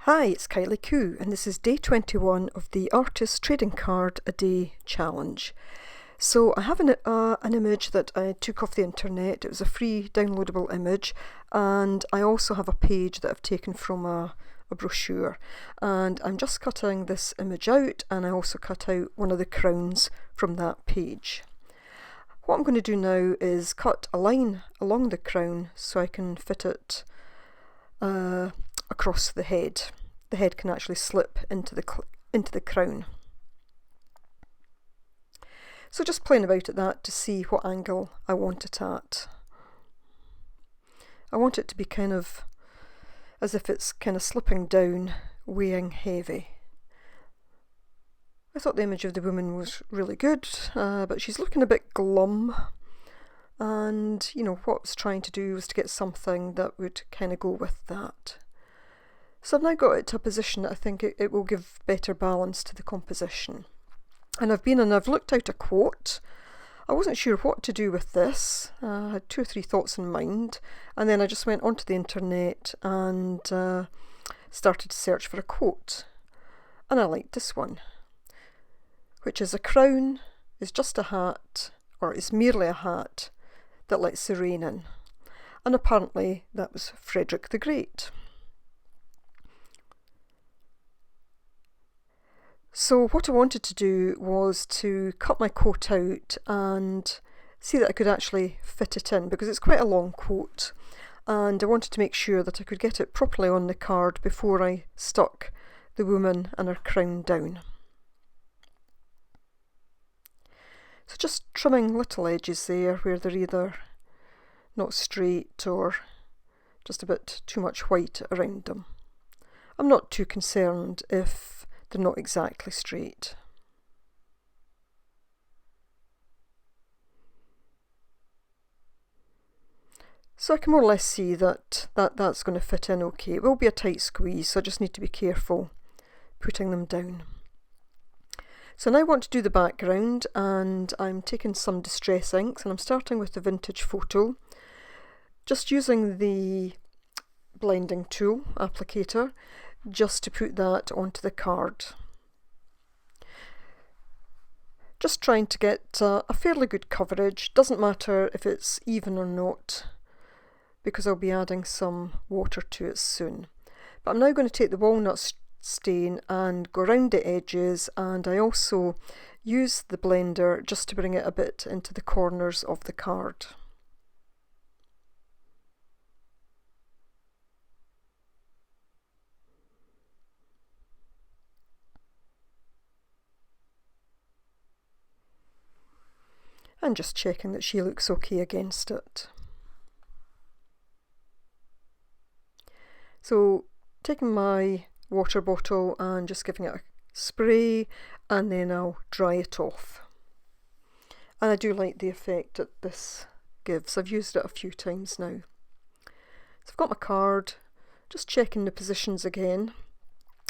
Hi, it's Kylie Koo, and this is day 21 of the Artist Trading Card a Day Challenge. So I have an image that I took off the internet. It was a free downloadable image, and I also have a page that I've taken from a brochure. And I'm just cutting this image out, and I also cut out one of the crowns from that page. What I'm going to do now is cut a line along the crown so I can fit it across the head. The head can actually slip into the crown. So just playing about at that to see what angle I want it at. I want it to be kind of as if it's kind of slipping down, weighing heavy. I thought the image of the woman was really good, but she's looking a bit glum. And, what I was trying to do was to get something that would kind of go with that. So I've now got it to a position that I think it will give better balance to the composition. And I've looked out a quote. I wasn't sure what to do with this. I had 2 or 3 thoughts in mind. And then I just went onto the internet and started to search for a quote. And I liked this one, which is, "A crown is just a hat, or is merely a hat, that lets the rain in." And apparently that was Frederick the Great. So what I wanted to do was to cut my quote out and see that I could actually fit it in, because it's quite a long quote, and I wanted to make sure that I could get it properly on the card before I stuck the woman and her crown down. So just trimming little edges there where they're either not straight or just a bit too much white around them. I'm not too concerned if they're not exactly straight. So I can more or less see that's going to fit in okay. It will be a tight squeeze, so I just need to be careful putting them down. So now I want to do the background, and I'm taking some distress inks, and I'm starting with the Vintage Photo, just using the blending tool applicator just to put that onto the card. Just trying to get a fairly good coverage. Doesn't matter if it's even or not, because I'll be adding some water to it soon. But I'm now going to take the walnut stain and go around the edges, and I also use the blender just to bring it a bit into the corners of the card. And just checking that she looks okay against it. So taking my water bottle and just giving it a spray, and then I'll dry it off. And I do like the effect that this gives. I've used it a few times now. So I've got my card, just checking the positions again,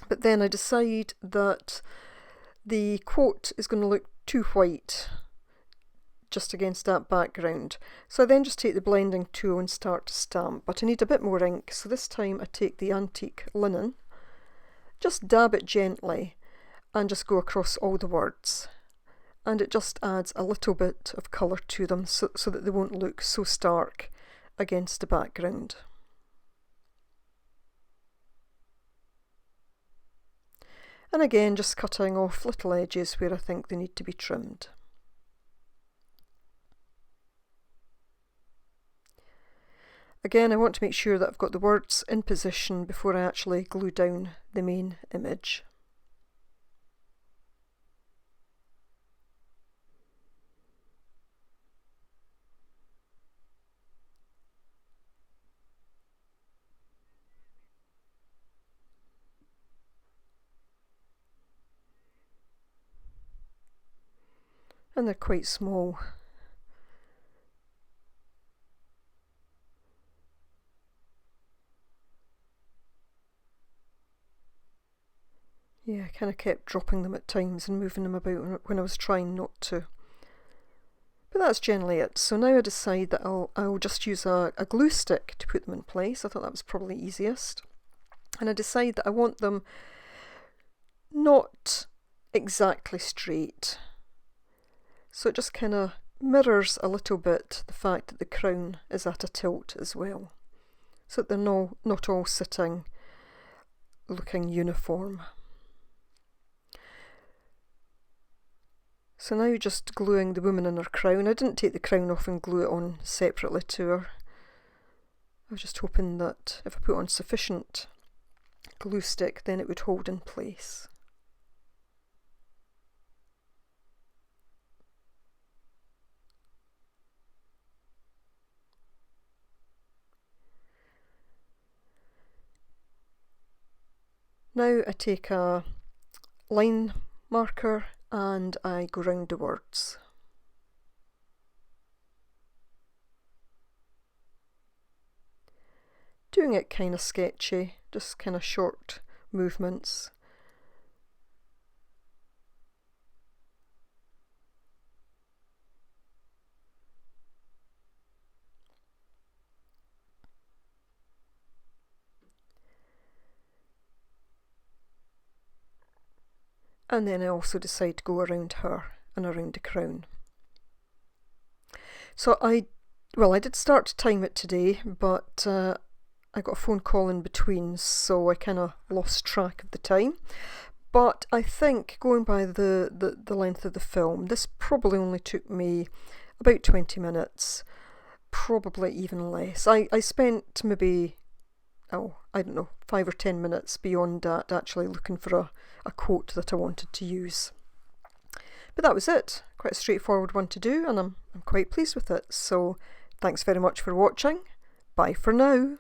but then I decide that the quote is going to look too white just against that background. So I then just take the blending tool and start to stamp, but I need a bit more ink, so this time I take the antique linen, just dab it gently and just go across all the words, and it just adds a little bit of colour to them so that they won't look so stark against the background. And again, just cutting off little edges where I think they need to be trimmed. Again, I want to make sure that I've got the words in position before I actually glue down the main image. And they're quite small. Yeah, I kind of kept dropping them at times and moving them about when I was trying not to. But that's generally it. So now I decide that I'll just use a glue stick to put them in place. I thought that was probably easiest. And I decide that I want them not exactly straight. So it just kind of mirrors a little bit the fact that the crown is at a tilt as well. So that they're not all sitting looking uniform. So now just gluing the woman in her crown. I didn't take the crown off and glue it on separately to her. I was just hoping that if I put on sufficient glue stick, then it would hold in place. Now I take a line marker and I go round the words. Doing it kind of sketchy, just kind of short movements. And then I also decide to go around her and around the crown. So I did start to time it today, but I got a phone call in between, so I kind of lost track of the time. But I think, going by the length of the film, this probably only took me about 20 minutes, probably even less. I spent maybe, I don't know, 5 or 10 minutes beyond that actually looking for a quote that I wanted to use. But that was it. Quite a straightforward one to do, and I'm quite pleased with it. So thanks very much for watching. Bye for now.